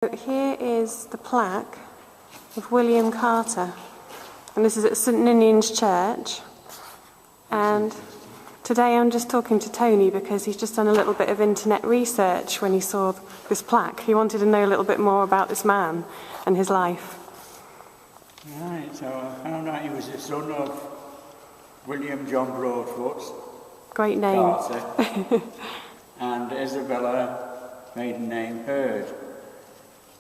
Here is the plaque of William Carter, and this is at St Ninian's Church. And today I'm just talking to Tony because he's just done a little bit of internet research when he saw this plaque. He wanted to know a little bit more about this man and his life. Right, so I found out he was the son of William John Broadfoot Great name. Carter and Isabella, maiden name Hurd,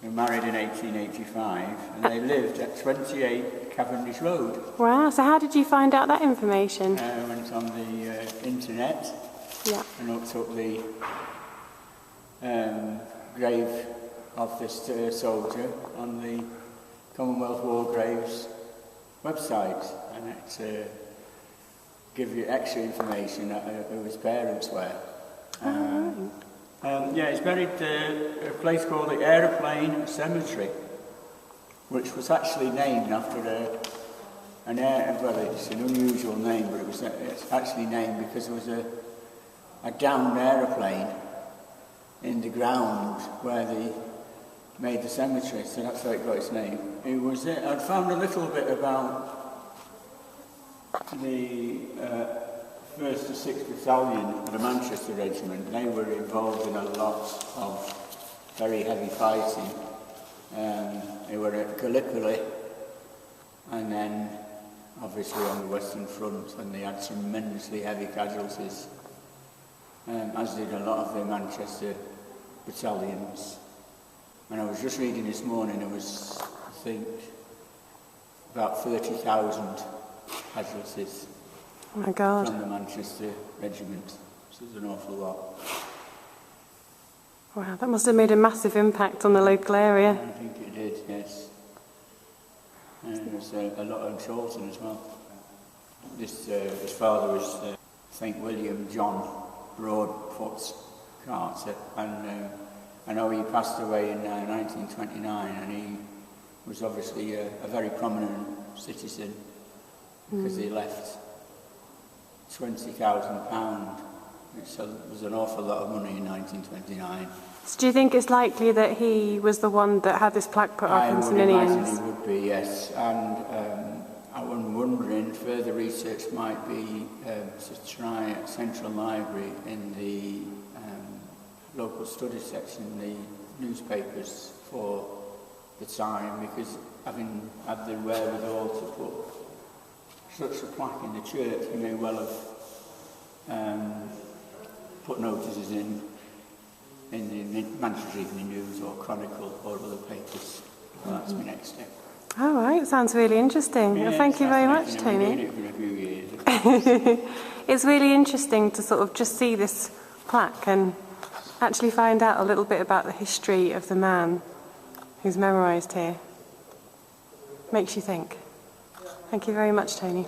who married in 1885, and they lived at 28 Cavendish Road. Wow, so how did you find out that information? I went on the internet and looked up the grave of this soldier on the Commonwealth War Graves website, and it gives you extra information who his parents were. He's buried at a place called the Aeroplane Cemetery, which was actually named after it's an unusual name, but it's actually named because there was a downed aeroplane in the ground where they made the cemetery, so that's how it got its name. I'd found a little bit about the 1st to 6th Battalion of the Manchester Regiment. They were involved in a lot of very heavy fighting. They were at Gallipoli and then obviously on the Western Front, and they had tremendously heavy casualties, as did a lot of the Manchester battalions. And I was just reading this morning, there was, I think, about 30,000 casualties. Oh my God. From the Manchester Regiment. So there's an awful lot. Wow, that must have made a massive impact on the local area. I think it did, yes. And there's a lot on Chorlton as well. His father was Pte William John Broadfoot Carter, and I know he passed away in 1929, and he was obviously a very prominent citizen because he left £20,000, which was an awful lot of money in 1929. So do you think it's likely that he was the one that had this plaque put up in St Ninian's? I would imagine he would be, yes. And I'm wondering, further research might be to try at Central Library in the local studies section, the newspapers for the time, because having had the wherewithal to put such a plaque in the church, you may well have put notices in the Manchester Evening News or Chronicle or other papers. Well, that's my next step. All right, sounds really interesting. Yeah, well, thank you very much, Tony. I've been doing it for a few years. It's really interesting to sort of just see this plaque and actually find out a little bit about the history of the man who's memorised here. Makes you think. Thank you very much, Tony.